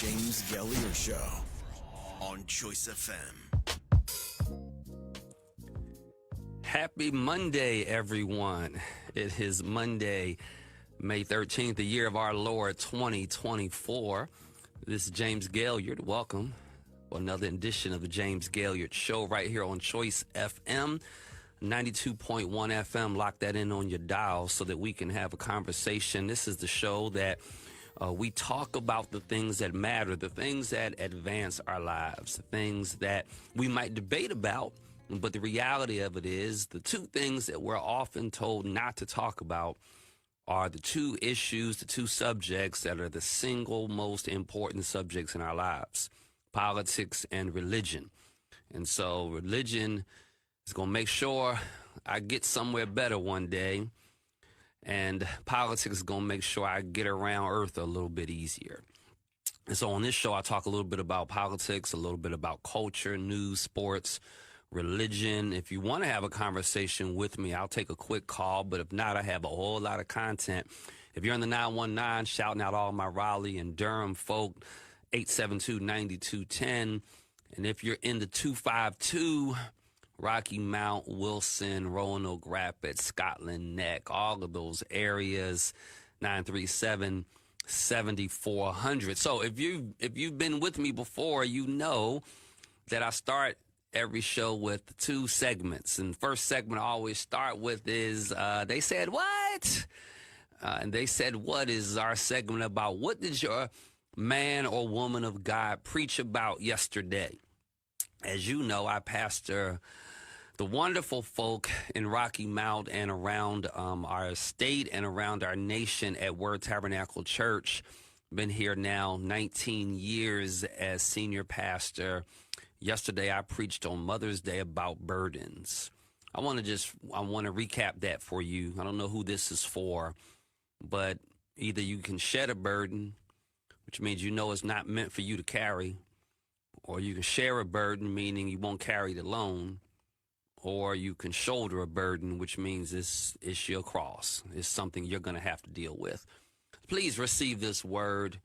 James Gailliard Show on Choice FM. Happy Monday, everyone. It is Monday, May 13th, the year of our Lord 2024. This is James Gailliard. Welcome for another edition of the James Gailliard Show right here on Choice FM, 92.1 FM. Lock that in on your dial so that we can have a conversation. This is the show that we talk about the things that matter, the things that advance our lives, the things that we might debate about. But the reality of it is the two things that we're often told not to talk about are the two issues, the two subjects that are the single most important subjects in our lives: politics and religion. And so religion is going to make sure I get somewhere better one day, and politics is going to make sure I get around earth a little bit easier. And so on this show, I talk a little bit about politics, a little bit about culture, news, sports, religion. If you want to have a conversation with me, I'll take a quick call. But if not, I have a whole lot of content. If you're in the 919, shouting out all my Raleigh and Durham folk, 872-9210. And if you're in the 252, Rocky Mount, Wilson, Roanoke Rapids, Scotland Neck, all of those areas, 937-7400. So if you've been with me before, you know that I start every show with two segments. And the first segment I always start with is They Said What? And They Said What is our segment about what did your man or woman of God preach about yesterday. As you know, I pastor the wonderful folk in Rocky Mount and around our state and around our nation at Word Tabernacle Church. Been here now 19 years as senior pastor. Yesterday, I preached on Mother's Day about burdens. I want to recap that for you. I don't know who this is for, but either you can shed a burden, which means you know it's not meant for you to carry, or you can share a burden, meaning you won't carry it alone, or you can shoulder a burden, which means it's your cross. It's something you're going to have to deal with. Please receive this word.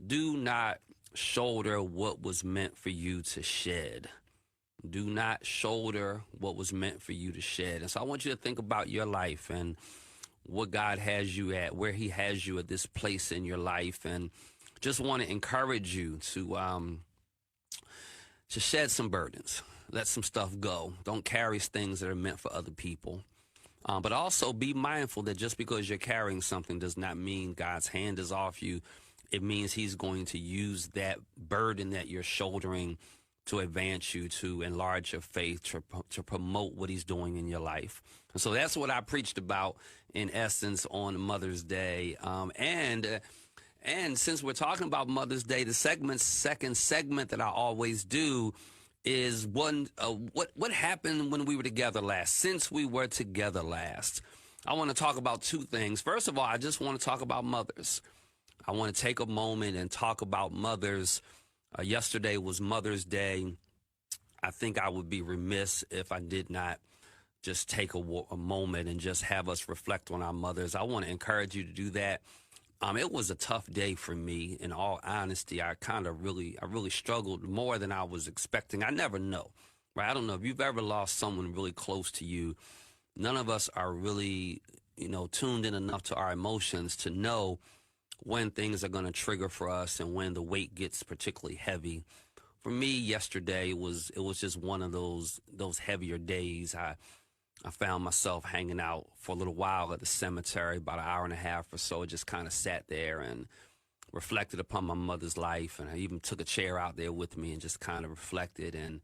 Do not shoulder what was meant for you to shed. Do not shoulder what was meant for you to shed. And so I want you to think about your life and what God has you at, where he has you at this place in your life. And just want to encourage you to shed some burdens. Let some stuff go. Don't carry things that are meant for other people. But also be mindful that just because you're carrying something does not mean God's hand is off you. It means he's going to use that burden that you're shouldering to advance you, to enlarge your faith, to promote what he's doing in your life. And so that's what I preached about, in essence, on Mother's Day. And since we're talking about Mother's Day, the second segment that I always do is what happened when we were together last, since we were together last. I want to talk about two things. First of all, I just want to talk about mothers. I want to take a moment and talk about mothers. Yesterday was Mother's Day. I think I would be remiss if I did not just take a moment and just have us reflect on our mothers. I want to encourage you to do that. It was a tough day for me. In all honesty, I really struggled more than I was expecting. I never know, right? I don't know if you've ever lost someone really close to you. None of us are really, tuned in enough to our emotions to know when things are going to trigger for us and when the weight gets particularly heavy. For me, yesterday it was just one of those heavier days. I found myself hanging out for a little while at the cemetery, about an hour and a half or so. Just kind of sat there and reflected upon my mother's life. And I even took a chair out there with me and just kind of reflected and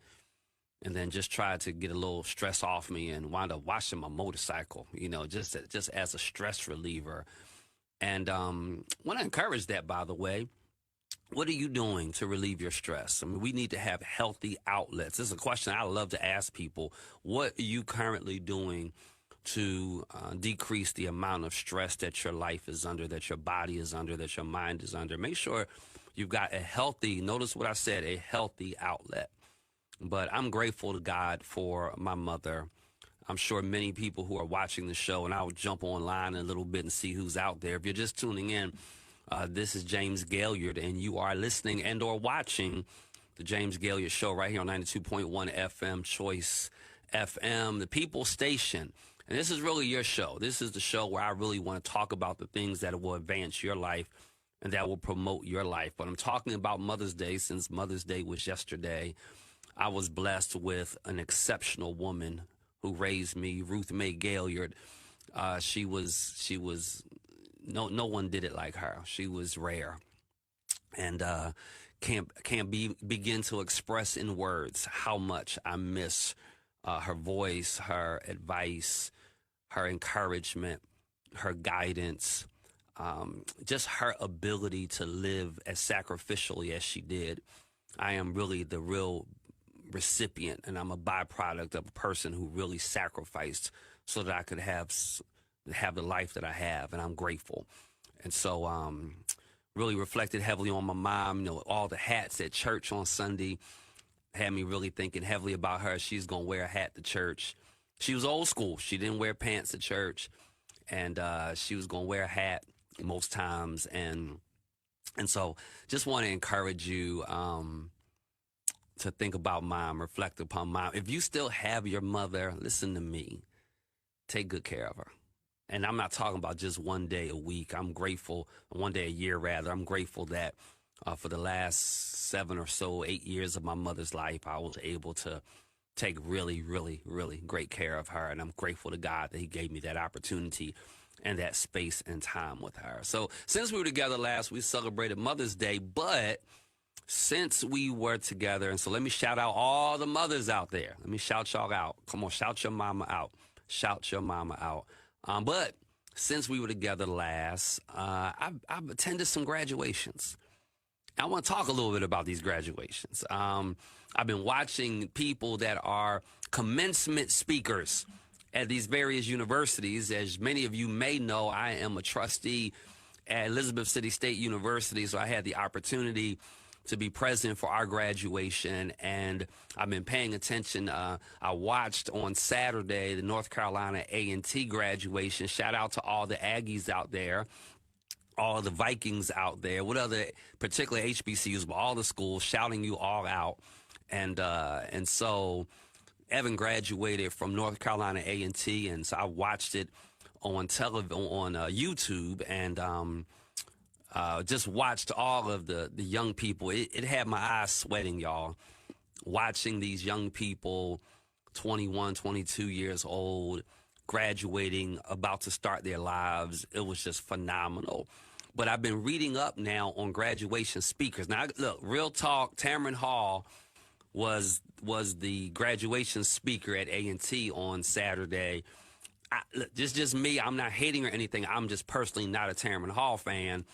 then just tried to get a little stress off me and wound up washing my motorcycle, just as a stress reliever. And want to encourage that, by the way. What are you doing to relieve your stress? I mean, we need to have healthy outlets. This is a question I love to ask people. What are you currently doing to decrease the amount of stress that your life is under, that your body is under, that your mind is under? Make sure you've got a healthy, notice what I said, a healthy outlet. But I'm grateful to God for my mother. I'm sure many people who are watching the show, and I'll jump online in a little bit and see who's out there. If you're just tuning in, This is James Gailliard, and you are listening and or watching the James Gailliard Show right here on 92.1 FM, Choice FM, the People Station. And this is really your show. This is the show where I really want to talk about the things that will advance your life and that will promote your life. But I'm talking about Mother's Day since Mother's Day was yesterday. I was blessed with an exceptional woman who raised me, Ruth Mae Gailliard. No one did it like her. She was rare, and can't begin to express in words how much I miss her voice, her advice, her encouragement, her guidance, just her ability to live as sacrificially as she did. I am really the real recipient, and I'm a byproduct of a person who really sacrificed so that I could have the life that I have, and I'm grateful. And so really reflected heavily on my mom. You know, all the hats at church on Sunday had me really thinking heavily about her. She's going to wear a hat to church. She was old school. She didn't wear pants at church, and she was going to wear a hat most times. And so just want to encourage you to think about mom, reflect upon mom. If you still have your mother, listen to me. Take good care of her. And I'm not talking about just one day a week. I'm grateful, one day a year rather. I'm grateful that for the last 7 or so, 8 years of my mother's life, I was able to take really, really, really great care of her. And I'm grateful to God that he gave me that opportunity and that space and time with her. So since we were together last, we celebrated Mother's Day, but since we were together, and so let me shout out all the mothers out there. Let me shout y'all out. Come on, shout your mama out. Shout your mama out. But since we were together last, I've attended some graduations. I want to talk a little bit about these graduations. I've been watching people that are commencement speakers at these various universities. As many of you may know, I am a trustee at Elizabeth City State University, so I had the opportunity to be present for our graduation, and I've been paying attention. I watched on Saturday the North Carolina A&T graduation. Shout out to all the Aggies out there, all the Vikings out there, what other particular HBCUs, but all the schools, shouting you all out. And so Evan graduated from North Carolina A&T, and so I watched it on YouTube, and just watched all of the young people. It had my eyes sweating, y'all, watching these young people, 21, 22 years old, graduating, about to start their lives. It was just phenomenal. But I've been reading up now on graduation speakers. Now, look, real talk, Tamron Hall was the graduation speaker at A&T on Saturday. Look, just me. I'm not hating or anything. I'm just personally not a Tamron Hall fan.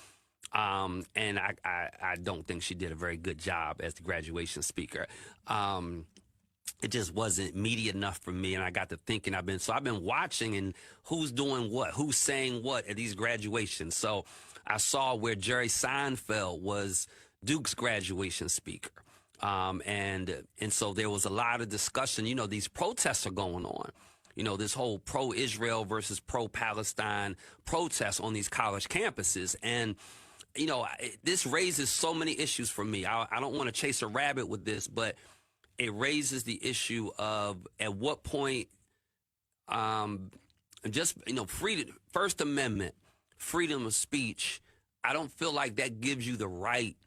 And I don't think she did a very good job as the graduation speaker. It just wasn't meaty enough for me, and I got to thinking. I've been watching and who's doing what, who's saying what at these graduations. So I saw where Jerry Seinfeld was Duke's graduation speaker. And so there was a lot of discussion. You know, these protests are going on. You know, this whole pro-Israel versus pro-Palestine protest on these college campuses. And you know, this raises so many issues for me. I don't want to chase a rabbit with this, but it raises the issue of at what point, freedom, First Amendment, freedom of speech. I don't feel like that gives you the right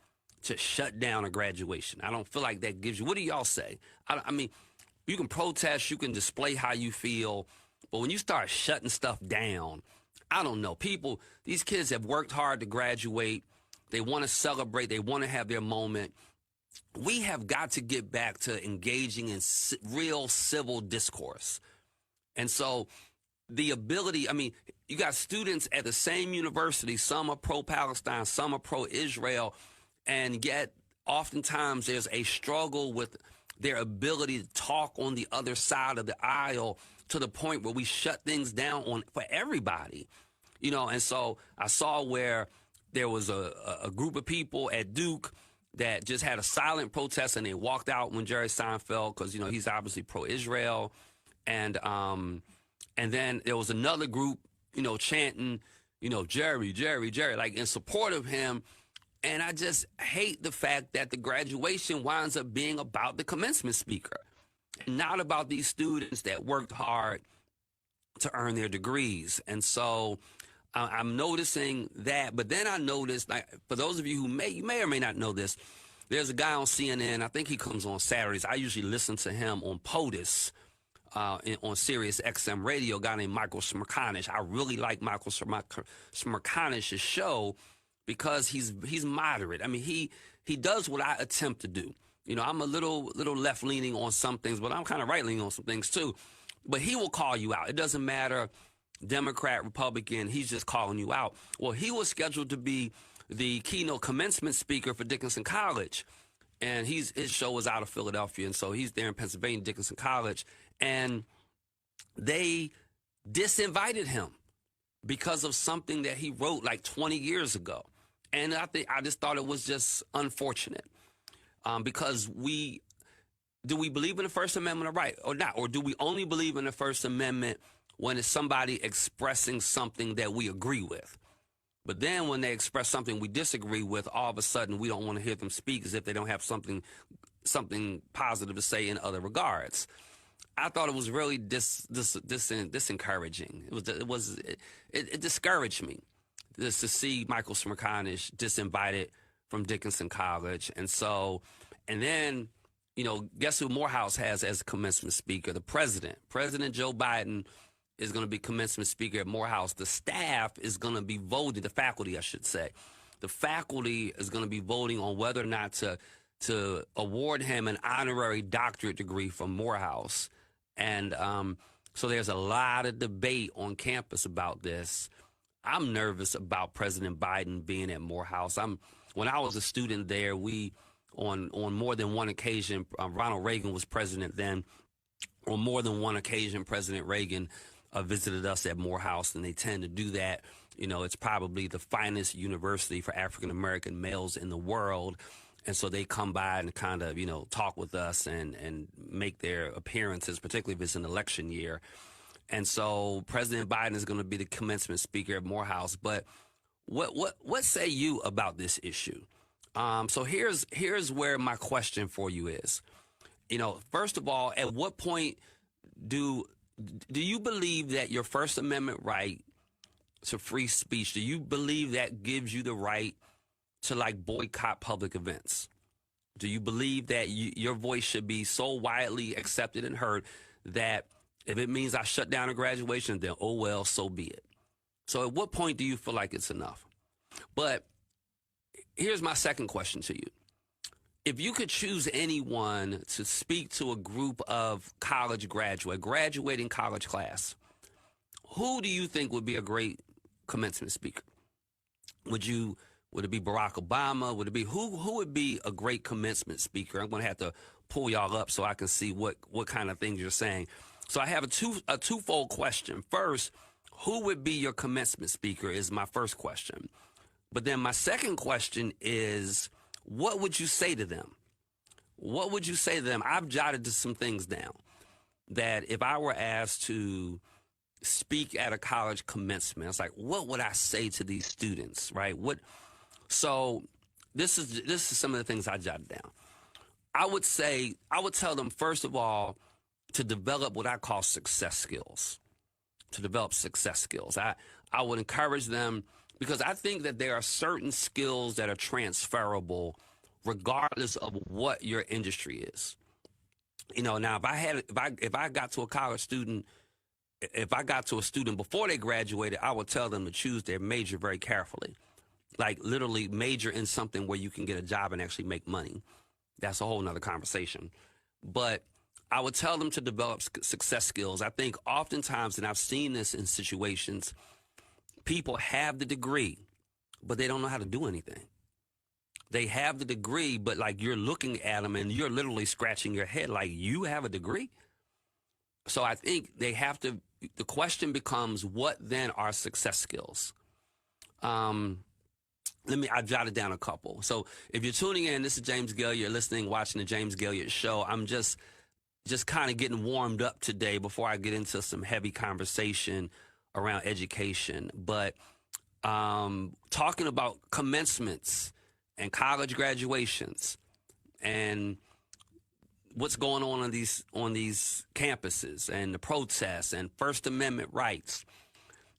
to shut down a graduation. I don't feel like that gives you. What do y'all say? I mean, you can protest, you can display how you feel, but when you start shutting stuff down, I don't know. These kids have worked hard to graduate. They want to celebrate. They want to have their moment. We have got to get back to engaging in real civil discourse. And so the ability, I mean, you got students at the same university. Some are pro-Palestine, some are pro-Israel. And yet oftentimes there's a struggle with their ability to talk on the other side of the aisle to the point where we shut things down for everybody. You know, and so I saw where there was a group of people at Duke that just had a silent protest, and they walked out when Jerry Seinfeld, because, you know, he's obviously pro-Israel. And then there was another group, you know, chanting, Jerry, like in support of him. And I just hate the fact that the graduation winds up being about the commencement speaker, not about these students that worked hard to earn their degrees. And so I'm noticing that. But then I noticed, like, for those of you who you may or may not know this, there's a guy on CNN. I think he comes on Saturdays. I usually listen to him on POTUS on Sirius XM radio, a guy named Michael Smerconish. I really like Michael Smerconish's show because he's moderate. I mean, he does what I attempt to do. I'm a little left leaning on some things, but I'm kind of right leaning on some things too. But he will call you out. It doesn't matter, Democrat, Republican, he's just calling you out. Well, he was scheduled to be the keynote commencement speaker for Dickinson College. And his show was out of Philadelphia, and so he's there in Pennsylvania, Dickinson College. And they disinvited him because of something that he wrote like 20 years ago. And I just thought it was just unfortunate because do we believe in the First Amendment or right or not? Or do we only believe in the First Amendment when it's somebody expressing something that we agree with? But then when they express something we disagree with, all of a sudden we don't want to hear them speak as if they don't have something positive to say in other regards. I thought it was really disencouraging. It discouraged me just to see Michael Smerconish disinvited from Dickinson College. And then, guess who Morehouse has as commencement speaker? The president. President Joe Biden is going to be commencement speaker at Morehouse. The staff is going to be voting, the faculty, I should say. The faculty is going to be voting on whether or not to award him an honorary doctorate degree from Morehouse. And so there's a lot of debate on campus about this. I'm nervous about President Biden being at Morehouse. When I was a student there, on more than one occasion, Ronald Reagan was president then. On more than one occasion, President Reagan visited us at Morehouse, and they tend to do that. It's probably the finest university for African-American males in the world. And so they come by and kind of, talk with us and make their appearances, particularly if it's an election year. And so President Biden is going to be the commencement speaker at Morehouse. But what say you about this issue? So here's where my question for you is. First of all, at what point do you believe that your First Amendment right to free speech, do you believe that gives you the right to boycott public events? Do you believe that your voice should be so widely accepted and heard that if it means I shut down a graduation, then oh well, so be it? So at what point do you feel like it's enough? But here's my second question to you. If you could choose anyone to speak to a group of graduating college class, who do you think would be a great commencement speaker? Would it be Barack Obama? Would it be who would be a great commencement speaker? I'm going to have to pull y'all up so I can see what kind of things you're saying. So I have a twofold question. First, who would be your commencement speaker is my first question. But then my second question is, what would you say to them? What would you say to them? I've jotted some things down that if I were asked to speak at a college commencement, it's like, what would I say to these students, right? So this is some of the things I jotted down. I would tell them, first of all, to develop what I call success skills. I would encourage them, because I think that there are certain skills that are transferable regardless of what your industry is. Now if I got to a college student, if I got to a student before they graduated, I would tell them to choose their major very carefully. Like literally major in something where you can get a job and actually make money. That's a whole nother conversation. But I would tell them to develop success skills. I think oftentimes, and I've seen this in situations, people have the degree, but they don't know how to do anything. They have the degree, but you're looking at them and you're literally scratching your head like, you have a degree? So I think the question becomes, what then are success skills? I jotted down a couple. So if you're tuning in, this is James Gailliard, listening, watching the James Gailliard Show. I'm just kind of getting warmed up today before I get into some heavy conversation around education. But talking about commencements and college graduations and what's going on these campuses and the protests and First Amendment rights.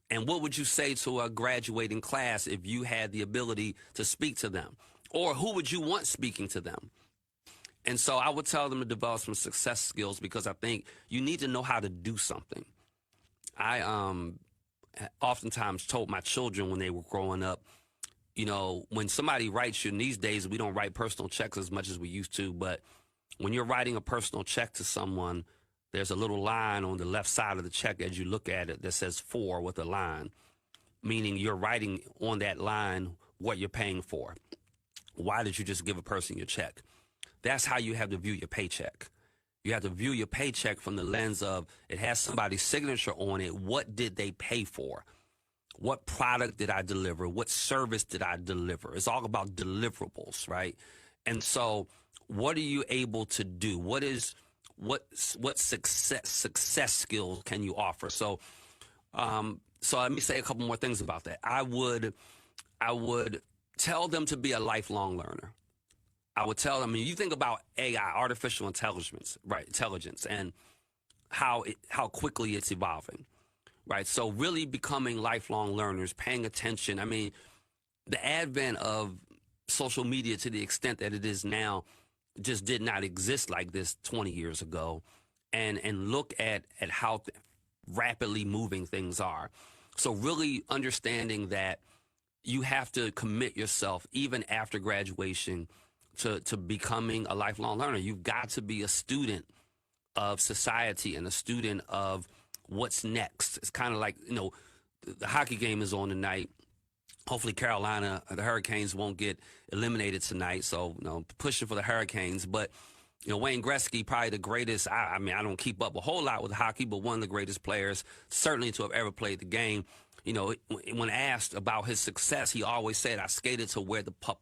And what would you say to a graduating class if you had the ability to speak to them? Or who would you want speaking to them? And so I would tell them to develop some success skills, because I think you need to know how to do something. I oftentimes told my children when they were growing up, you know, when somebody writes you, and these days we don't write personal checks as much as we used to, but when you're writing a personal check to someone, there's a little line on the left side of the check as you look at it that says "for" with a line, meaning you're writing on that line what you're paying for. Why did you just give a person your check? That's how you have to view your paycheck. You have to view your paycheck from the lens of it has somebody's signature on it. What did they pay for? What product did I deliver? What service did I deliver? It's all about deliverables, right? And so what are you able to do? What success skills can you offer? So let me say a couple more things about that. I would tell them to be a lifelong learner. I would tell them, you think about AI, artificial intelligence, right? Intelligence, and how quickly it's evolving, right? So really becoming lifelong learners, paying attention. I mean, the advent of social media to the extent that it is now just did not exist like this 20 years ago. And look at how rapidly moving things are. So really understanding that you have to commit yourself even after graduation to becoming a lifelong learner. You've got to be a student of society and a student of what's next. It's kind of like, you know, the hockey game is on tonight. Hopefully Carolina, the Hurricanes won't get eliminated tonight. So, you know, pushing for the Hurricanes. But, you know, Wayne Gretzky, probably the greatest. I mean, I don't keep up a whole lot with hockey, but one of the greatest players certainly to have ever played the game. You know, when asked about his success, he always said, I skated to where the puck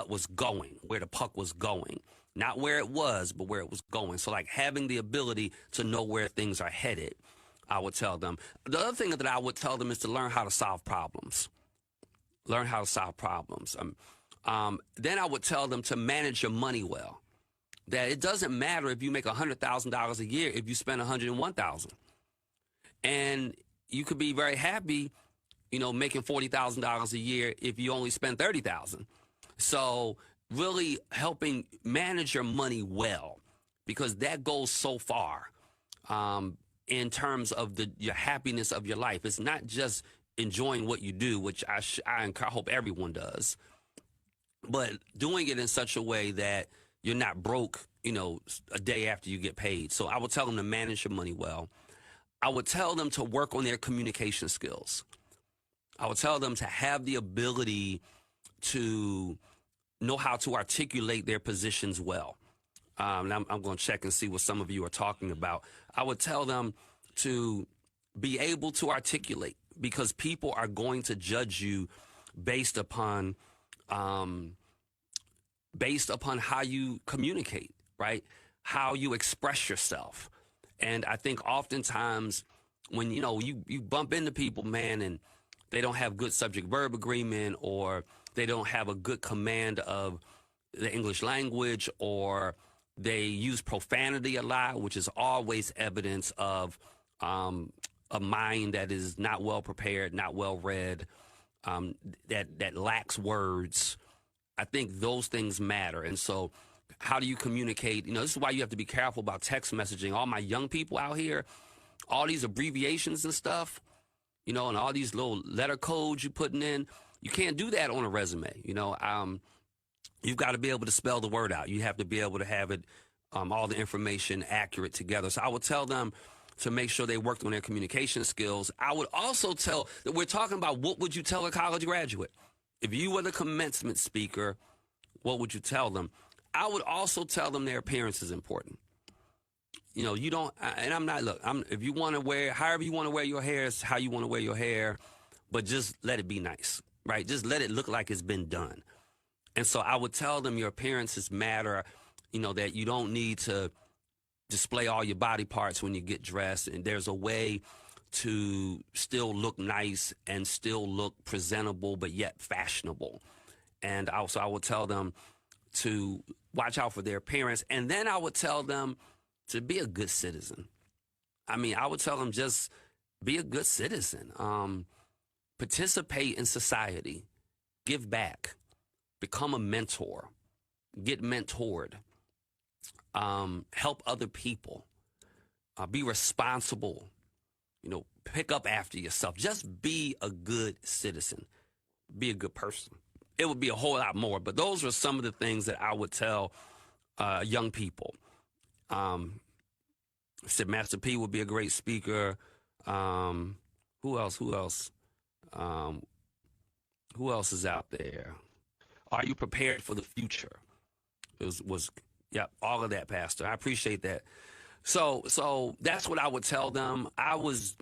was going, where the puck was going. Not where it was, but where it was going. So like having the ability to know where things are headed, I would tell them. The other thing that I would tell them is to learn how to solve problems. Learn how to solve problems. Then I would tell them to manage your money well. That it doesn't matter if you make $100,000 a year if you spend $101,000. And you could be very happy, you know, making $40,000 a year if you only spend $30,000. So really helping manage your money well, because that goes so far in terms of your happiness of your life. It's not just enjoying what you do, which I hope everyone does, but doing it in such a way that you're not broke, you know, a day after you get paid. So I would tell them to manage your money well. I would tell them to work on their communication skills. I would tell them to have the ability to know how to articulate their positions well. And I'm going to check and see what some of you are talking about. I would tell them to be able to articulate, because people are going to judge you based upon how you communicate, right? How you express yourself. And I think oftentimes when, you know, you bump into people, man, and they don't have good subject-verb agreement, or they don't have a good command of the English language, or they use profanity a lot, which is always evidence of a mind that is not well prepared, not well read, that lacks words. I think those things matter. And so how do you communicate? You know, this is why you have to be careful about text messaging. All my young people out here, all these abbreviations and stuff, you know, and all these little letter codes you're putting in, you can't do that on a resume. You know, you've got to be able to spell the word out. You have to be able to have it, all the information accurate together. So I would tell them to make sure they worked on their communication skills. I would also tell that we're talking about what would you tell a college graduate? If you were the commencement speaker, what would you tell them? I would also tell them their appearance is important. You know, you don't, and I'm not, look, if you want to wear, however you want to wear your hair is how you want to wear your hair, but just let it be nice, right? Just let it look like it's been done. And so I would tell them your appearances matter, you know, that you don't need to display all your body parts when you get dressed. And there's a way to still look nice and still look presentable, but yet fashionable. And also I would tell them to watch out for their appearance. And then I would tell them to be a good citizen. I mean, I would tell them just be a good citizen. Participate in society. Give back. Become a mentor. Get mentored. Help other people. Be responsible. You know, pick up after yourself. Just be a good citizen. Be a good person. It would be a whole lot more, but those are some of the things that I would tell young people. I said Master P would be a great speaker. Who else? Who else is out there? Are you prepared for the future? It was yeah, all of that, Pastor. I appreciate that. So that's what I would tell them. I was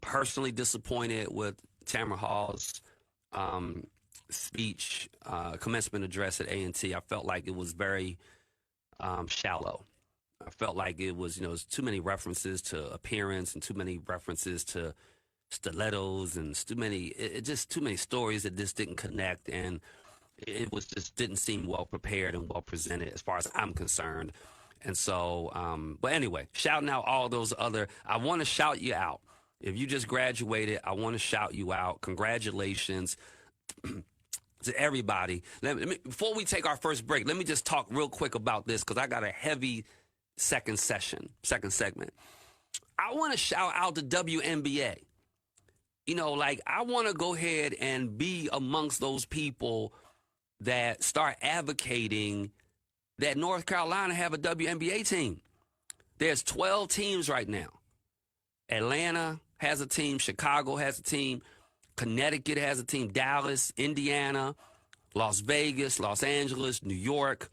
personally disappointed with Tamara Hall's speech, commencement address at A&T. I felt like it was very shallow. I felt like it was, you know, there's too many references to appearance and too many references to stilettos and too many stories that just didn't connect, and it was just didn't seem well prepared and well presented as far as I'm concerned. And so, but anyway, shouting out all those other, I want to shout you out. If you just graduated, I want to shout you out. Congratulations to everybody. Before we take our first break, let me just talk real quick about this because I got a heavy second segment. I want to shout out the WNBA. You know, like I want to go ahead and be amongst those people that start advocating that North Carolina have a WNBA team. There's 12 teams right now. Atlanta has a team. Chicago has a team. Connecticut has a team. Dallas, Indiana, Las Vegas, Los Angeles, New York,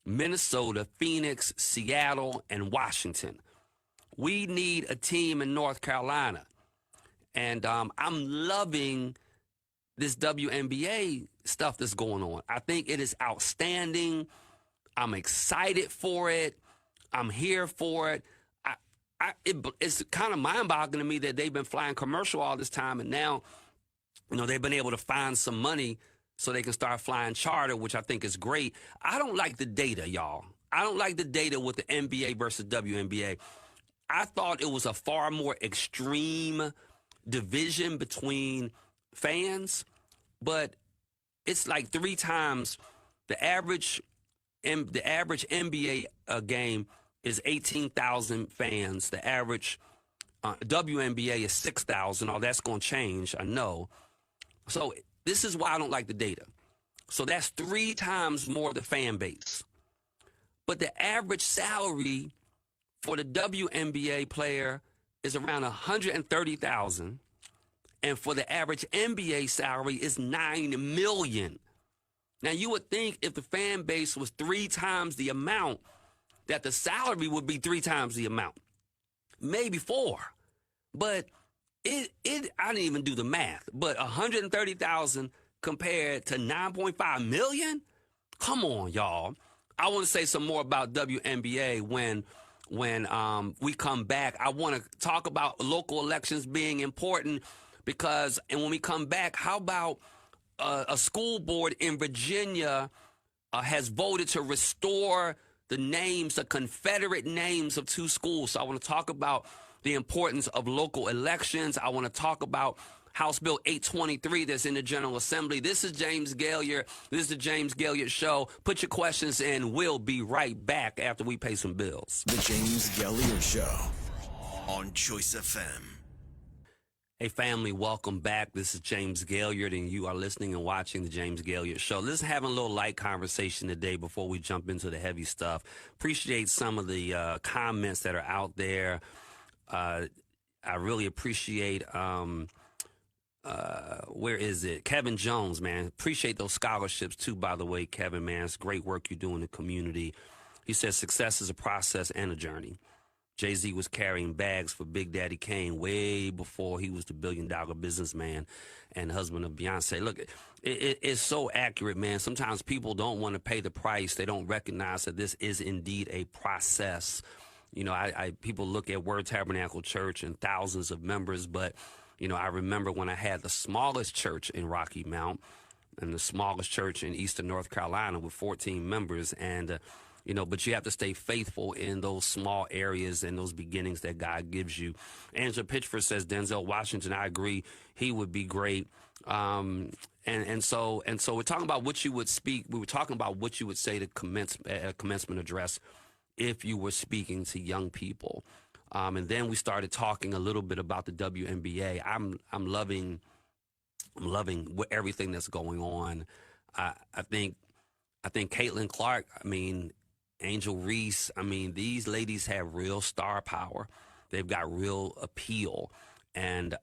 Minnesota, Phoenix, Seattle, and Washington. We need a team in North Carolina. And I'm loving this WNBA stuff that's going on. I think it is outstanding. I'm excited for it. I'm here for it. It's kind of mind-boggling to me that they've been flying commercial all this time, and now, you know, they've been able to find some money so they can start flying charter, which I think is great. I don't like the data, y'all. I don't like the data with the NBA versus WNBA. I thought it was a far more extreme division between fans, but it's like 3 times the average NBA game is 18,000 fans. The average WNBA is 6,000. Oh, that's going to change, I know. So this is why I don't like the data. So that's 3 times more the fan base. But the average salary for the WNBA player is around $130,000, and for the average NBA salary is $9 million. Now, you would think if the fan base was 3 times the amount, that the salary would be 3 times the amount, maybe 4. But I didn't even do the math. But $130,000 compared to $9.5 million? Come on, y'all. I want to say some more about WNBA when we come back. I want to talk about local elections being important because, and when we come back, how about a school board in Virginia has voted to restore the names, the Confederate names of 2 schools. So I want to talk about the importance of local elections. I want to talk about House Bill 823 that's in the General Assembly. This is James Gailliard. This is the James Gailliard Show. Put your questions in. We'll be right back after we pay some bills. The James Gailliard Show on Choice FM. Hey, family, welcome back. This is James Gailliard, and you are listening and watching the James Gailliard Show. Let's have a little light conversation today before we jump into the heavy stuff. Appreciate some of the comments that are out there. I really appreciate, where is it? Kevin Jones, man. Appreciate those scholarships, too, by the way, Kevin, man. It's great work you do in the community. He says success is a process and a journey. Jay-Z was carrying bags for Big Daddy Kane way before he was the billion-dollar businessman and husband of Beyonce. Look, it's so accurate, man. Sometimes people don't want to pay the price. They don't recognize that this is indeed a process. People look at Word Tabernacle Church and thousands of members, but, I remember when I had the smallest church in Rocky Mount and the smallest church in Eastern North Carolina with 14 members. And, but you have to stay faithful in those small areas and those beginnings that God gives you. Angela Pitchford says, Denzel Washington, I agree. He would be great. And so we're talking about what you would speak. We were talking about what you would say to commencement address if you were speaking to young people. And then we started talking a little bit about the WNBA. I'm loving everything that's going on. I think Caitlin Clark, Angel Reese, these ladies have real star power. They've got real appeal. And,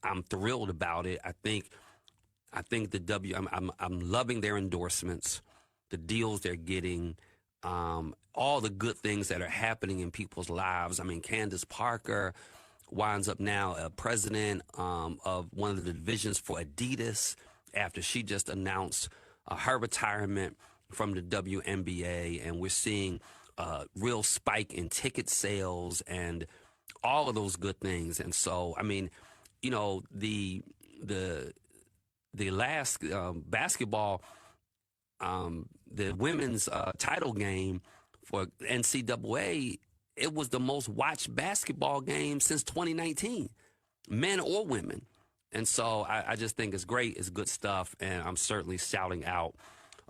I'm thrilled about it. I think I'm loving their endorsements, the deals they're getting, all the good things that are happening in people's lives. Candace Parker winds up now a president of one of the divisions for Adidas after she just announced her retirement from the WNBA, and we're seeing a real spike in ticket sales and all of those good things. And so, the last basketball, the women's title game for NCAA, it was the most watched basketball game since 2019, men or women. And so I just think it's great. It's good stuff. And I'm certainly shouting out.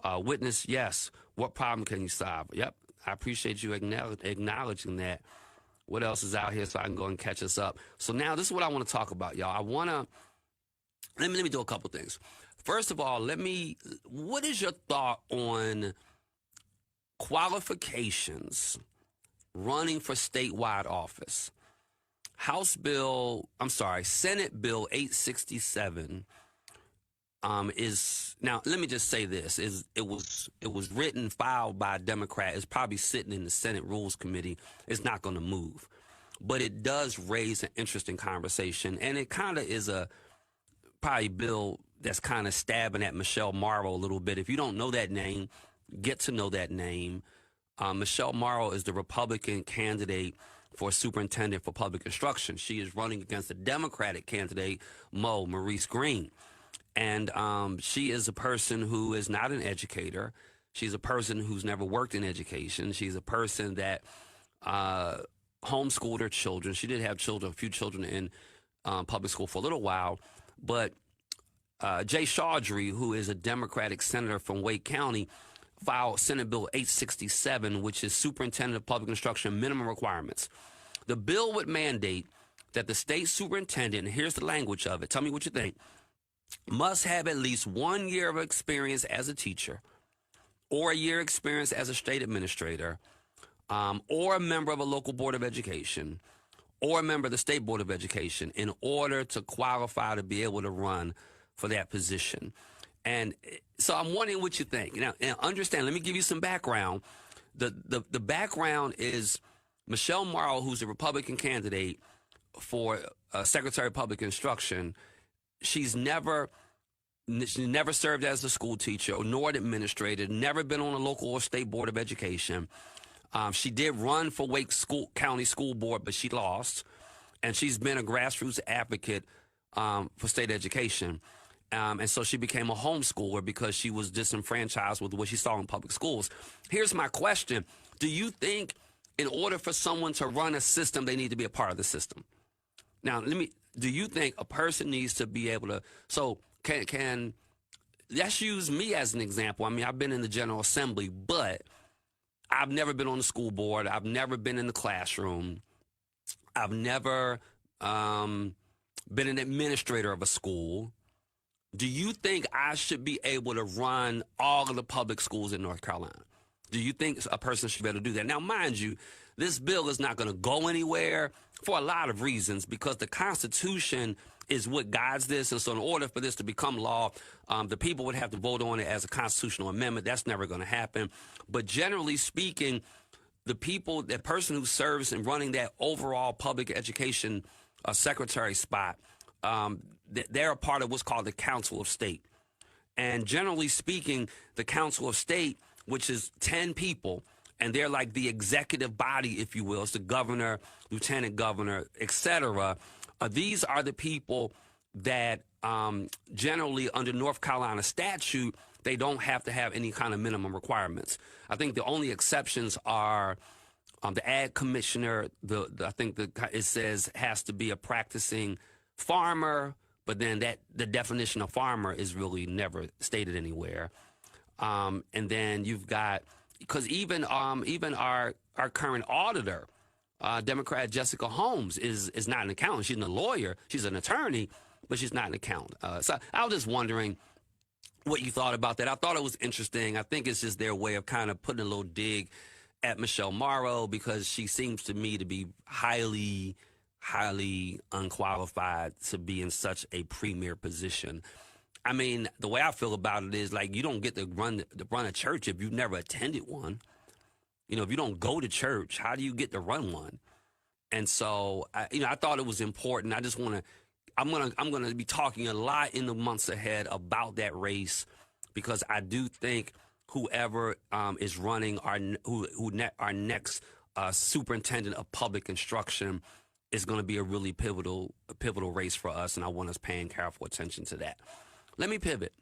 Witness, yes. What problem can you solve? Yep. I appreciate you acknowledging that. What else is out here so I can go and catch us up? So now this is what I want to talk about, y'all. Let me do a couple things. First of all, what is your thought on qualifications running for statewide office? Senate Bill 867 is, now let me just say this, it was filed by a Democrat. It's probably sitting in the Senate Rules Committee. It's not going to move. But it does raise an interesting conversation, and it kind of is probably bill that's kind of stabbing at Michelle Morrow a little bit. If you don't know that name, get to know that name. Michelle Morrow is the Republican candidate for superintendent for public instruction. She is running against the Democratic candidate, Maurice Green. And she is a person who is not an educator. She's a person who's never worked in education. She's a person that homeschooled her children. She did have a few children in public school for a little while. But Jay Chaudhry, who is a Democratic senator from Wake County, filed Senate Bill 867, which is Superintendent of Public Instruction Minimum Requirements. The bill would mandate that the state superintendent, and here's the language of it, tell me what you think, must have at least 1 year of experience as a teacher, or a year experience as a state administrator, or a member of a local board of education, or a member of the state board of education in order to qualify to be able to run for that position. And so I'm wondering what you think. Now, understand, let me give you some background. The background is Michelle Morrow, who's a Republican candidate for Secretary of Public Instruction. She never served as a school teacher nor an administrator, never been on a local or state board of education. She did run for Wake County School Board, but she lost. And she's been a grassroots advocate for state education. And so she became a homeschooler because she was disenfranchised with what she saw in public schools. Here's my question. Do you think in order for someone to run a system, they need to be a part of the system? Now, do you think a person needs to be able to, so let's use me as an example. I've been in the General Assembly, but I've never been on the school board. I've never been in the classroom. I've never been an administrator of a school. Do you think I should be able to run all of the public schools in North Carolina? Do you think a person should be able to do that? Now, mind you, this bill is not going to go anywhere for a lot of reasons because the Constitution is what guides this. And so in order for this to become law, the people would have to vote on it as a constitutional amendment. That's never going to happen. But generally speaking, the person who serves in running that overall public education secretary spot, they're a part of what's called the Council of State. And generally speaking, the Council of State, which is 10 people, and they're like the executive body, if you will. It's the governor, lieutenant governor, etc. These are the people that generally under North Carolina statute, they don't have to have any kind of minimum requirements. I think the only exceptions are the ag commissioner. It says has to be a practicing farmer, but then the definition of farmer is really never stated anywhere. And then you've got, because even our current auditor, Democrat Jessica Holmes, is not an accountant. She's a lawyer. She's an attorney, but she's not an accountant. So I was just wondering what you thought about that. I thought it was interesting. I think it's just their way of kind of putting a little dig at Michelle Morrow, because she seems to me to be highly unqualified to be in such a premier position. I mean, the way I feel about it is like you don't get to run a church if you've never attended one. You know, if you don't go to church, how do you get to run one? And so, I thought it was important. I'm going to be talking a lot in the months ahead about that race, because I do think whoever is running our next superintendent of public instruction is going to be a really pivotal race for us, and I want us paying careful attention to that. Let me pivot.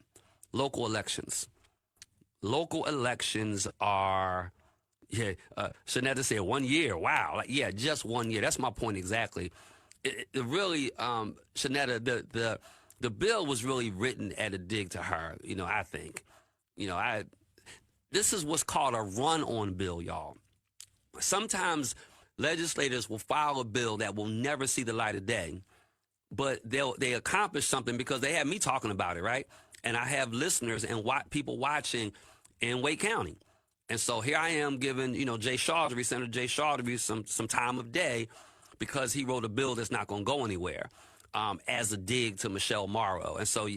Local elections. Local elections are, Shanetta said 1 year. Wow. Like, yeah, just 1 year. That's my point exactly. It really, Shanetta, the bill was really written at a dig to her, I think. This is what's called a run-on bill, y'all. Sometimes legislators will file a bill that will never see the light of day, but they accomplish something because they have me talking about it, right? And I have listeners and people watching in Wake County. And so here I am giving, Senator Jay Chaudhry some time of day because he wrote a bill that's not going to go anywhere, as a dig to Michelle Morrow. And so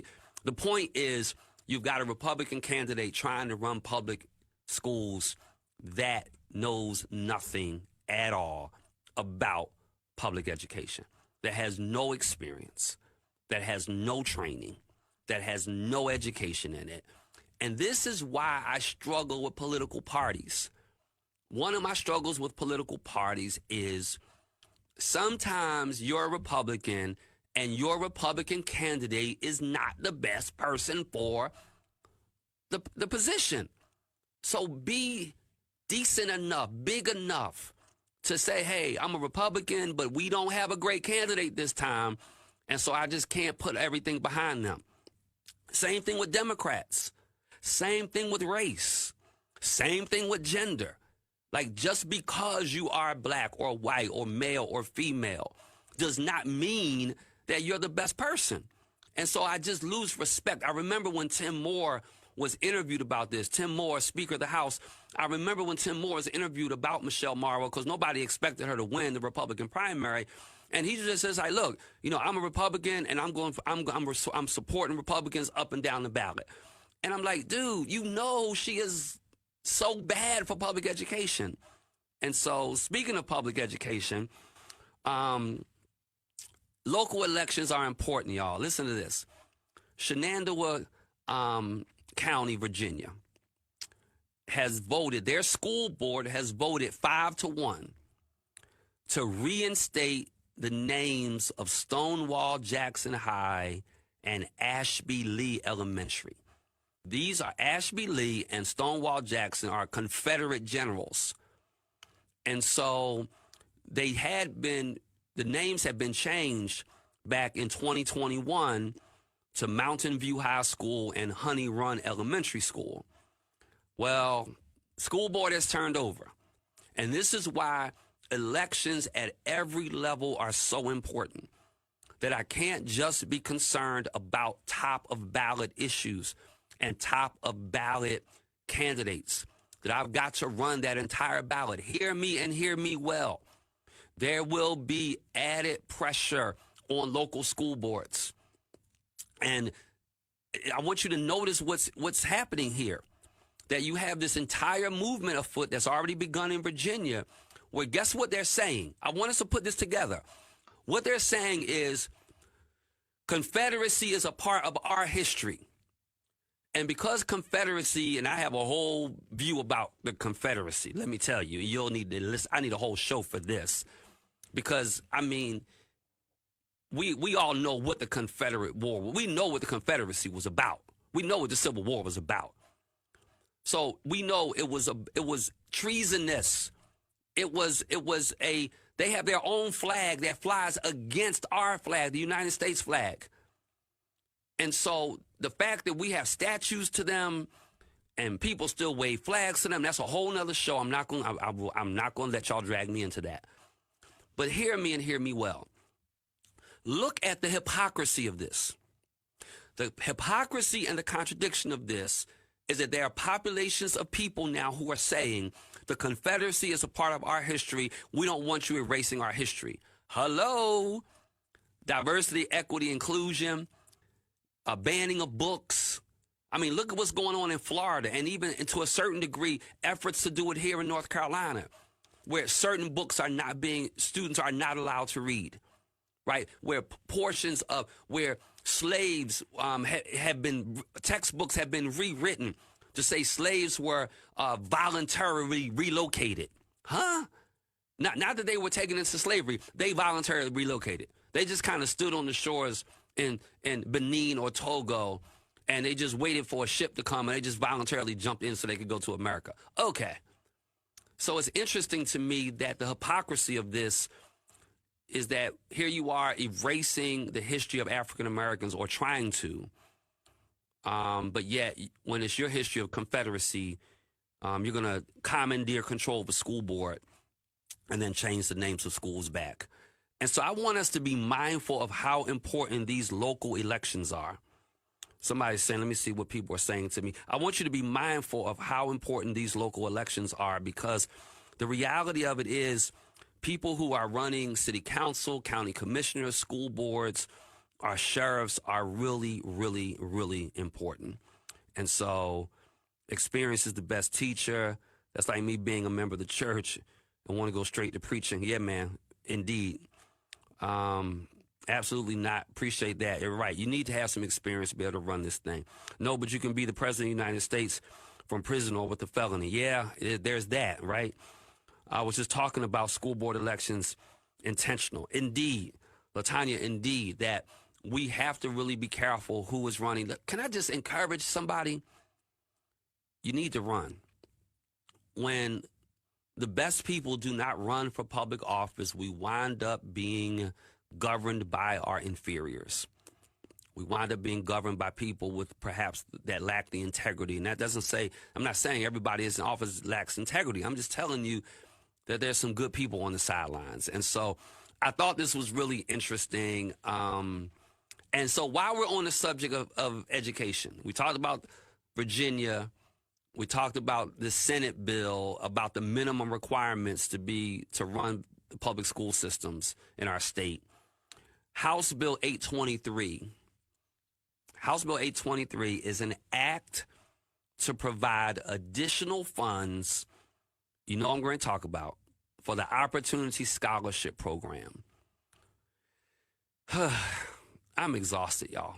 the point is, you've got a Republican candidate trying to run public schools that knows nothing at all about public education, that has no experience, that has no training, that has no education in it. And this is why I struggle with political parties. One of my struggles with political parties is sometimes you're a Republican and your Republican candidate is not the best person for the position. So be decent enough, big enough to say, hey, I'm a Republican, but we don't have a great candidate this time, and so I just can't put everything behind them. Same thing with Democrats. Same thing with race. Same thing with gender. Like, just because you are black or white or male or female does not mean that you're the best person. And so I just lose respect. I remember when Tim Moore was interviewed about this. Tim Moore, Speaker of the House. I remember when Tim Moore was interviewed about Michelle Morrow, because nobody expected her to win the Republican primary. And he just says, like, look, I'm a Republican and I'm supporting Republicans up and down the ballot. And I'm like, dude, she is so bad for public education. And so, speaking of public education, local elections are important, y'all. Listen to this. Shenandoah County, Virginia, has voted, their school board has voted 5-1 to reinstate the names of Stonewall Jackson High and Ashby Lee Elementary. These are Ashby Lee and Stonewall Jackson are Confederate generals. And so the names had been changed back in 2021 to Mountain View High School and Honey Run Elementary School. Well, school board has turned over. And this is why elections at every level are so important, that I can't just be concerned about top of ballot issues and top of ballot candidates, that I've got to run that entire ballot. Hear me and hear me well. There will be added pressure on local school boards. And I want you to notice what's happening here, that you have this entire movement afoot that's already begun in Virginia, where guess what they're saying? I want us to put this together. What they're saying is Confederacy is a part of our history. And because Confederacy, and I have a whole view about the Confederacy, let me tell you, you'll need to listen. I need a whole show for this because, I mean, we all know what the Confederate War, we know what the Confederacy was about. We know what the Civil War was about. So we know it was treasonous. They have their own flag that flies against our flag, the United States flag. And so the fact that we have statues to them and people still wave flags to them, that's a whole nother show. I'm not going to let y'all drag me into that. But hear me and hear me well. Look at the hypocrisy of this. The hypocrisy and the contradiction of this is that there are populations of people now who are saying the Confederacy is a part of our history. We don't want you erasing our history. Hello? Diversity, equity, inclusion, a banning of books. I mean, look at what's going on in Florida, and even to a certain degree, efforts to do it here in North Carolina, where certain books are not being, students are not allowed to read, right? Where portions of, where slaves have been, textbooks have been rewritten to say slaves were voluntarily relocated. Huh? Not that they were taken into slavery. They voluntarily relocated. They just kind of stood on the shores in Benin or Togo, and they just waited for a ship to come, and they just voluntarily jumped in so they could go to America. Okay. So it's interesting to me that the hypocrisy of this is that here you are erasing the history of African Americans, or trying to, but yet when it's your history of Confederacy, you're going to commandeer control of the school board and then change the names of schools back. And so I want us to be mindful of how important these local elections are. Somebody's saying, let me see what people are saying to me. I want you to be mindful of how important these local elections are, because the reality of it is people who are running city council, county commissioners, school boards, our sheriffs are really, really, really important. And so experience is the best teacher. That's like me being a member of the church and want to go straight to preaching. Yeah, man, indeed. Absolutely not. Appreciate that. You're right. You need to have some experience to be able to run this thing. No, but you can be the president of the United States from prison or with a felony. Yeah, there's that, right? I was just talking about school board elections intentional. Indeed, Latanya, indeed, that we have to really be careful who is running. Can I just encourage somebody? You need to run. When the best people do not run for public office, we wind up being governed by our inferiors. We wind up being governed by people with perhaps that lack the integrity. And that doesn't say, I'm not saying everybody in office lacks integrity. I'm just telling you that there's some good people on the sidelines. And so I thought this was really interesting. And so while we're on the subject of education, we talked about Virginia. We talked about the Senate bill about the minimum requirements to run the public school systems in our state. House Bill 823. House Bill 823 is an act to provide additional funds, you know what I'm going to talk about, for the Opportunity Scholarship Program. I'm exhausted, y'all.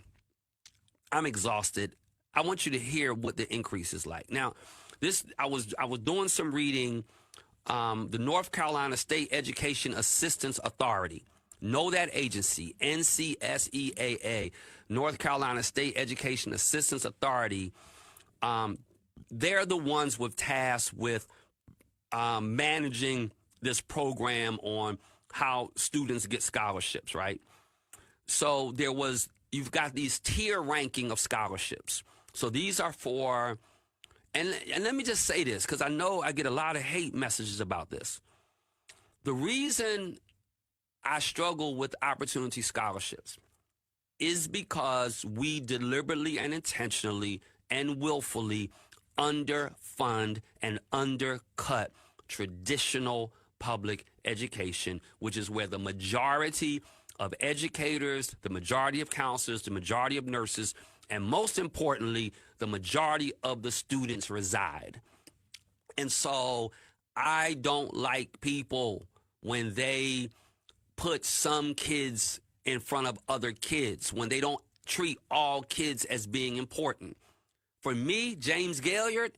I'm exhausted. I want you to hear what the increase is like. Now, I was doing some reading. The North Carolina State Education Assistance Authority. Know that agency, NCSEAA, North Carolina State Education Assistance Authority. They're the ones with tasks with managing this program on how students get scholarships, right? So you've got these tier ranking of scholarships. So these are for, and let me just say this, because I know I get a lot of hate messages about this. The reason I struggle with opportunity scholarships is because we deliberately and intentionally and willfully underfund and undercut traditional public education, which is where the majority of educators, the majority of counselors, the majority of nurses, and most importantly, the majority of the students reside. And so I don't like people when they put some kids in front of other kids, when they don't treat all kids as being important. For me, James Gailliard,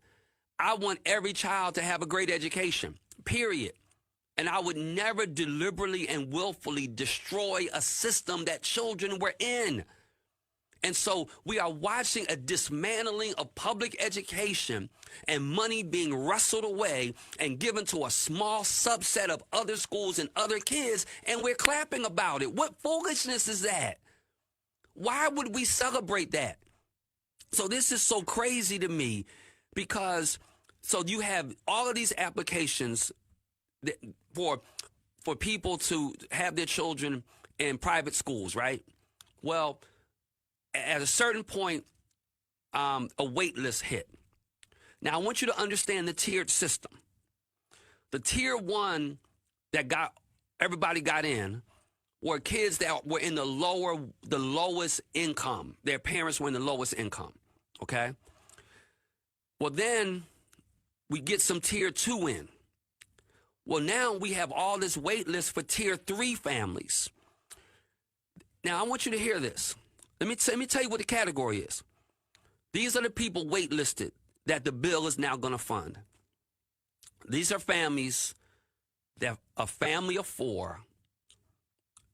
I want every child to have a great education, period. And I would never deliberately and willfully destroy a system that children were in. And so we are watching a dismantling of public education and money being wrestled away and given to a small subset of other schools and other kids, and we're clapping about it. What foolishness is that? Why would we celebrate that? So this is so crazy to me because so you have all of these applications for people to have their children in private schools, right? Well, at a certain point, a wait list hit. Now, I want you to understand the tiered system. The tier one that everybody got in were kids that were in the lowest income. Their parents were in the lowest income, okay? Well, then we get some tier two in. Well, now we have all this wait list for tier three families. Now, I want you to hear this. Let me tell you what the category is. These are the people waitlisted that the bill is now going to fund. These are families that a family of four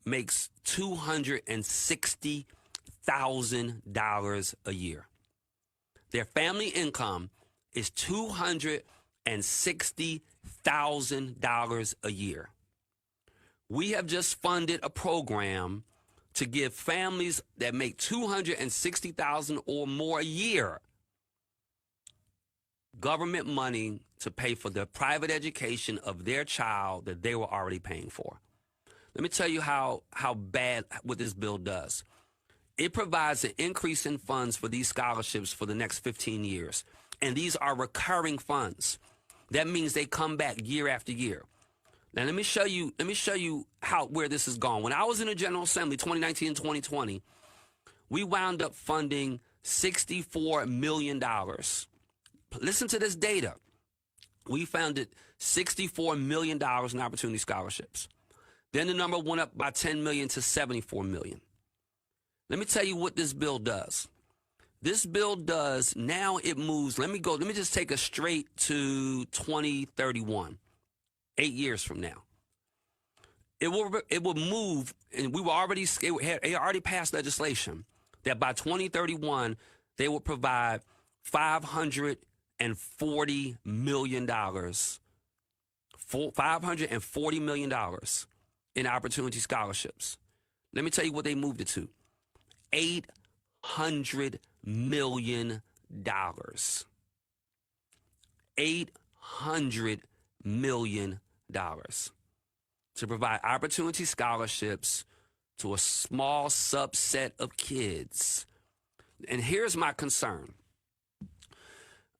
makes $260,000 a year. Their family income is $260,000 a year. We have just funded a program to give families that make $260,000 or more a year government money to pay for the private education of their child that they were already paying for. Let me tell you how bad what this bill does. It provides an increase in funds for these scholarships for the next 15 years. And these are recurring funds. That means they come back year after year. Now, let me show you where this has gone. When I was in the General Assembly, 2019 and 2020, we wound up funding $64 million. Listen to this data. We funded $64 million in opportunity scholarships. Then the number went up by $10 million to $74 million. Let me tell you what this bill does. This bill does, now it moves, let me just take us straight to 2031. 8 years from now, it will move, and it already passed legislation that by 2031 they will provide $540 million, $540 million in opportunity scholarships. Let me tell you what they moved it to: $800 million. $800 million to provide opportunity scholarships to a small subset of kids. And here's my concern.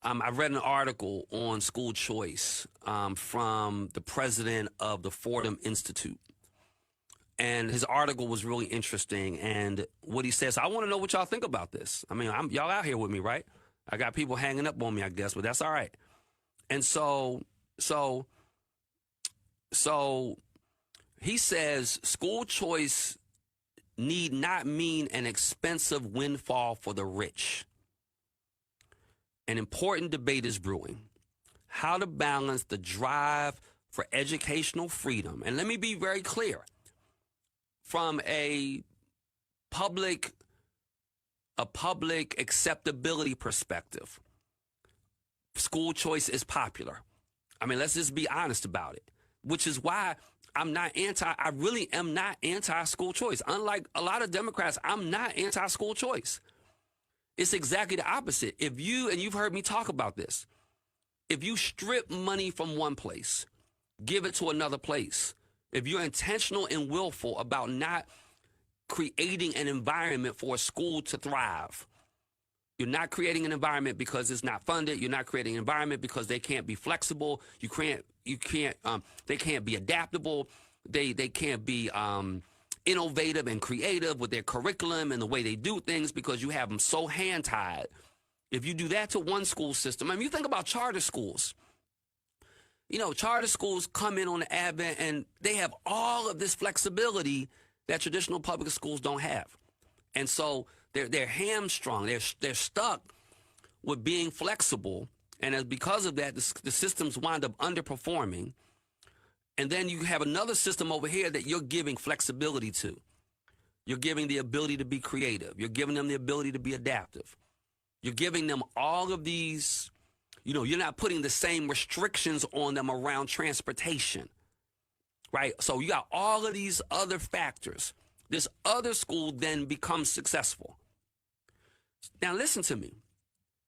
I read an article on school choice from the president of the Fordham Institute. And his article was really interesting. And what he says, I want to know what y'all think about this. I mean, y'all out here with me, right? I got people hanging up on me, I guess, but that's all right. And so he says school choice need not mean an expensive windfall for the rich. An important debate is brewing: how to balance the drive for educational freedom. And let me be very clear, from a public acceptability perspective, school choice is popular. I mean, let's just be honest about it, which is why I really am not anti-school choice. Unlike a lot of Democrats, I'm not anti-school choice. It's exactly the opposite. And you've heard me talk about this, if you strip money from one place, give it to another place, if you're intentional and willful about not creating an environment for a school to thrive, you're not creating an environment because it's not funded. You're not creating an environment because they can't be flexible. They can't be adaptable. They can't be innovative and creative with their curriculum and the way they do things because you have them so hand-tied. If you do that to one school system, I mean, you think about charter schools. You know, charter schools come in on the advent and they have all of this flexibility that traditional public schools don't have. And so they're hamstrung. They're stuck with being flexible. And as because of that, the systems wind up underperforming. And then you have another system over here that you're giving flexibility to. You're giving the ability to be creative. You're giving them the ability to be adaptive. You're giving them all of these, you're not putting the same restrictions on them around transportation, right? So you got all of these other factors. This other school then becomes successful. Now listen to me.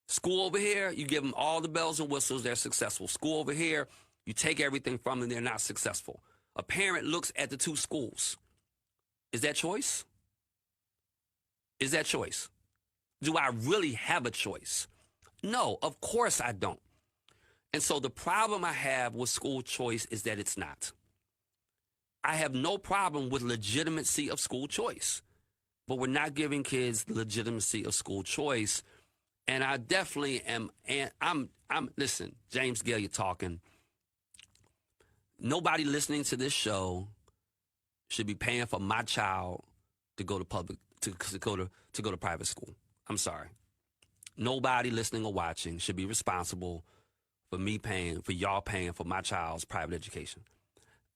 School over here, you give them all the bells and whistles, they're successful. School over here, you take everything from them, they're not successful. A parent looks at the two schools. Is that choice? Is that choice? Do I really have a choice? No, of course I don't. And so the problem I have with school choice is that it's not. I have no problem with legitimacy of school choice, but we're not giving kids the legitimacy of school choice. And I definitely am, and I'm listen, James Gailliard talking. Nobody listening to this show should be paying for my child to go to public, to go to private school. I'm sorry. Nobody listening or watching should be responsible for me paying, for y'all paying for my child's private education.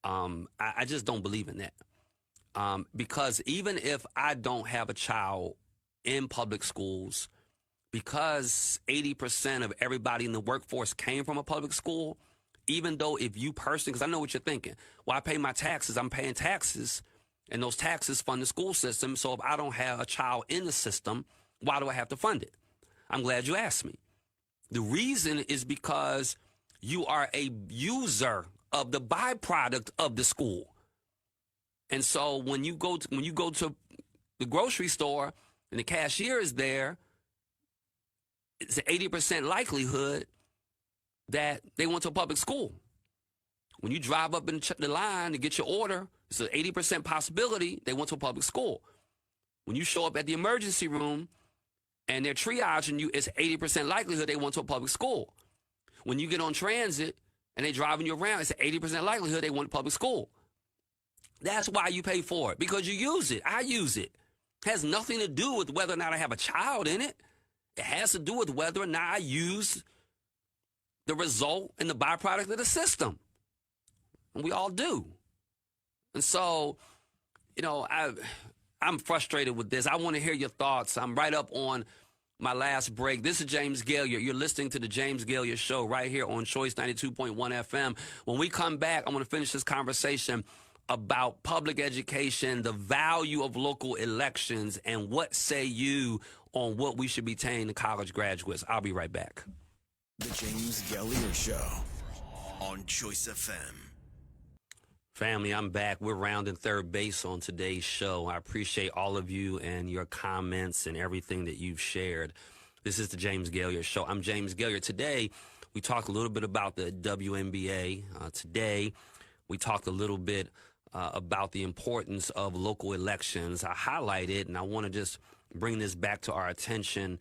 I just don't believe in that. Because even if I don't have a child in public schools, because 80% of everybody in the workforce came from a public school, even though if you personally, because I know what you're thinking, well, I pay my taxes, I'm paying taxes, and those taxes fund the school system. So if I don't have a child in the system, why do I have to fund it? I'm glad you asked me. The reason is because you are a user of the byproduct of the school. And so when you go to the grocery store and the cashier is there, it's an 80% likelihood that they went to a public school. When you drive up in the line to get your order, it's an 80% possibility they went to a public school. When you show up at the emergency room and they're triaging you, it's 80% likelihood they went to a public school. When you get on transit and they're driving you around, it's an 80% likelihood they went to public school. That's why you pay for it, because you use it. I use it. It has nothing to do with whether or not I have a child in it. It has to do with whether or not I use the result and the byproduct of the system. And we all do. And so, I'm frustrated with this. I want to hear your thoughts. I'm right up on my last break. This is James Gailliard. You're listening to the James Gailliard Show right here on Choice 92.1 FM. When we come back, I'm going to finish this conversation about public education, the value of local elections, and what say you on what we should be paying the college graduates. I'll be right back. The James Gailliard Show on Choice FM. Family, I'm back. We're rounding third base on today's show. I appreciate all of you and your comments and everything that you've shared. This is the James Gailliard Show. I'm James Gailliard. Today, we talked a little bit about the WNBA. Today, we talked a little bit about the importance of local elections. I highlighted, and I want to just bring this back to our attention,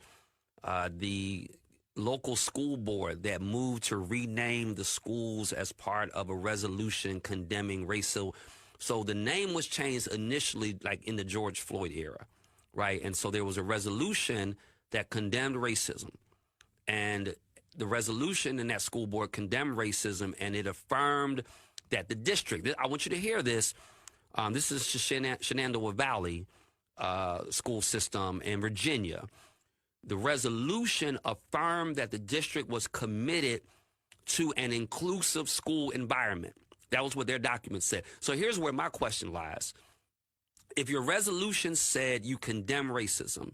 the local school board that moved to rename the schools as part of a resolution condemning racial. So the name was changed initially like in the George Floyd era, right? And so there was a resolution that condemned racism. And the resolution in that school board condemned racism, and it affirmed that the district, I want you to hear this, this is Shenandoah Valley school system in Virginia. The resolution affirmed that the district was committed to an inclusive school environment. That was what their document said. So here's where my question lies. If your resolution said you condemn racism,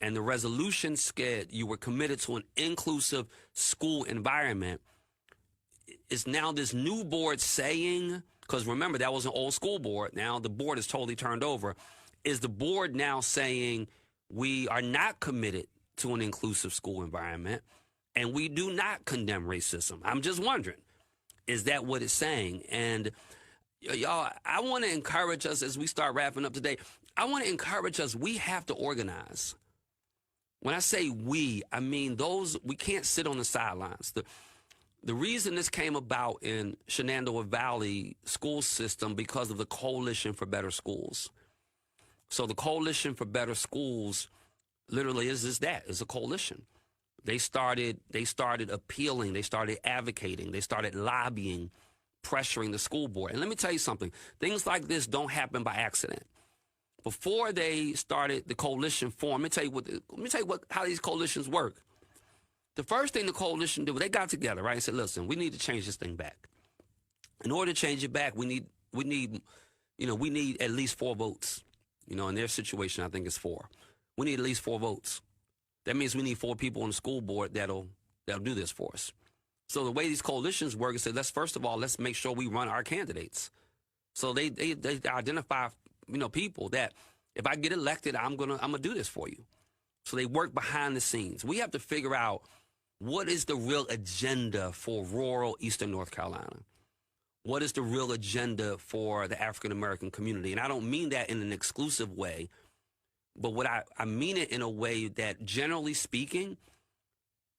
and the resolution said you were committed to an inclusive school environment, is now this new board saying, because remember, that was an old school board. Now the board is totally turned over. Is the board now saying we are not committed to an inclusive school environment and we do not condemn racism? I'm just wondering, is that what it's saying? And y'all, I want to encourage us as we start wrapping up today. I want to encourage us. We have to organize. When I say we, I mean we can't sit on the sidelines. The reason this came about in Shenandoah Valley school system because of the Coalition for Better Schools. So the Coalition for Better Schools literally is just that. It's a coalition. They started appealing, they started advocating, they started lobbying, pressuring the school board. And let me tell you something, things like this don't happen by accident. Before they started the coalition form, let me tell you how these coalitions work. The first thing the coalition did, they got together, right, and said, listen, we need to change this thing back. In order to change it back, we need at least 4 votes. In their situation, I think it's 4. We need at least 4 votes. That means we need 4 people on the school board that'll do this for us. So the way these coalitions work is that let's make sure we run our candidates. So they identify, people that if I get elected, I'm gonna do this for you. So they work behind the scenes. We have to figure out what is the real agenda for rural Eastern North Carolina. What is the real agenda for the African American community? And I don't mean that in an exclusive way, but what I mean it in a way that, generally speaking,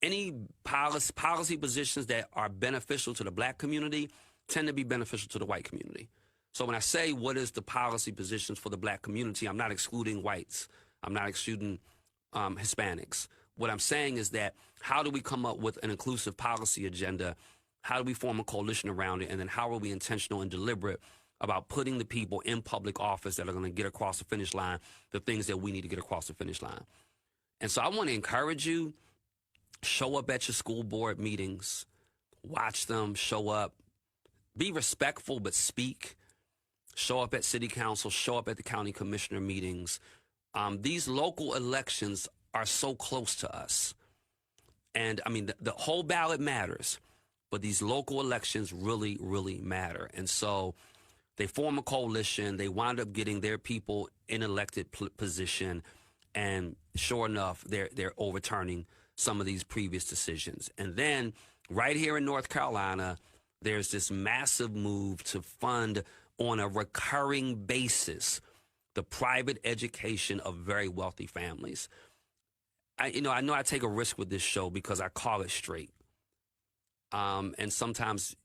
any policy positions that are beneficial to the black community tend to be beneficial to the white community. So when I say what is the policy positions for the black community, I'm not excluding whites. I'm not excluding Hispanics. What I'm saying is that how do we come up with an inclusive policy agenda? How do we form a coalition around it? And then how are we intentional and deliberate about putting the people in public office that are going to get across the finish line, the things that we need to get across the finish line? And so I want to encourage you, show up at your school board meetings, watch them, show up, be respectful, but speak. Show up at city council, show up at the county commissioner meetings. These local elections are so close to us. And I mean, the whole ballot matters, but these local elections really, really matter. And so they form a coalition. They wind up getting their people in elected position. And sure enough, they're overturning some of these previous decisions. And then right here in North Carolina, there's this massive move to fund on a recurring basis the private education of very wealthy families. I know I take a risk with this show because I call it straight. And sometimes,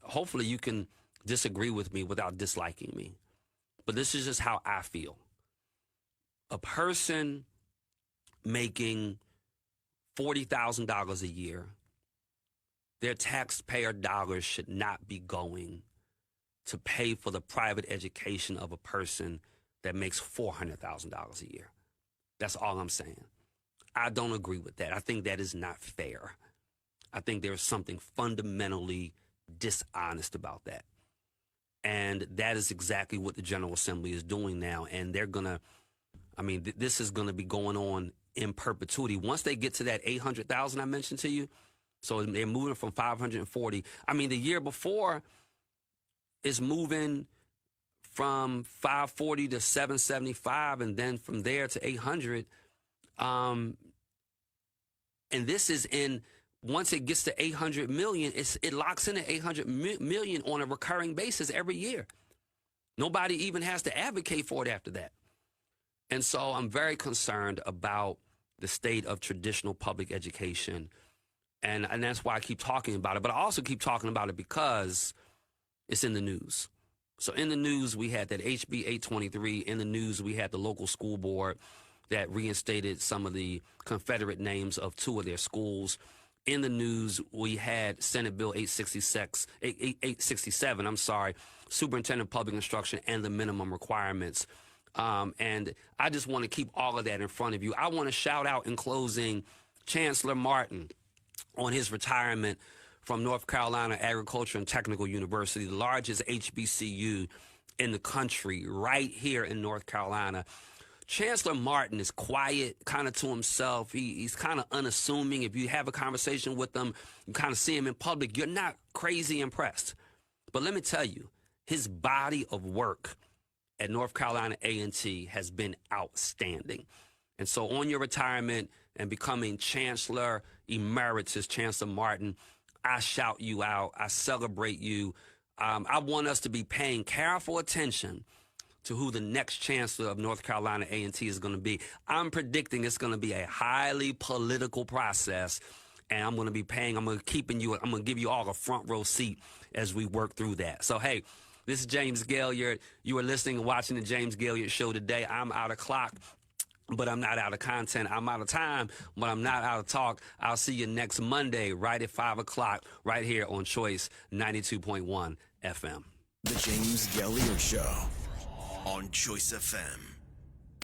hopefully you can disagree with me without disliking me. But this is just how I feel. A person making $40,000 a year, their taxpayer dollars should not be going to pay for the private education of a person that makes $400,000 a year. That's all I'm saying. I don't agree with that. I think that is not fair. I think there's something fundamentally dishonest about that. And that is exactly what the General Assembly is doing now. And they're going to, this is going to be going on in perpetuity. Once they get to that 800,000 I mentioned to you, so they're moving from 540. The year before is moving from 540 to 775, and then from there to 800. And this is once it gets to 800 million, it locks in at 800 million on a recurring basis every year. Nobody even has to advocate for it after that. And so I'm very concerned about the state of traditional public education. And that's why I keep talking about it. But I also keep talking about it because it's in the news. So in the news, we had that HB 823. In the news, we had the local school board that reinstated some of the Confederate names of 2 of their schools. In the news, we had Senate Bill 867, Superintendent of Public Instruction and the minimum requirements. And I just want to keep all of that in front of you. I want to shout out in closing Chancellor Martin on his retirement from North Carolina Agriculture and Technical University, the largest HBCU in the country, right here in North Carolina. Chancellor Martin is quiet, kind of to himself. He's kind of unassuming. If you have a conversation with him, you kind of see him in public, you're not crazy impressed. But let me tell you, his body of work at North Carolina A&T has been outstanding. And so on your retirement and becoming Chancellor Emeritus, Chancellor Martin, I shout you out. I celebrate you. I want us to be paying careful attention to who the next chancellor of North Carolina A&T is going to be. I'm predicting it's going to be a highly political process, and I'm going to give you all a front row seat as we work through that. So, hey, this is James Gailliard. You are listening and watching the James Gailliard Show today. I'm out of clock. but I'm not out of content. I'm out of time, but I'm not out of talk. I'll see you next Monday, right at 5 o'clock, right here on Choice 92.1 FM. The James Gailliard Show on Choice FM.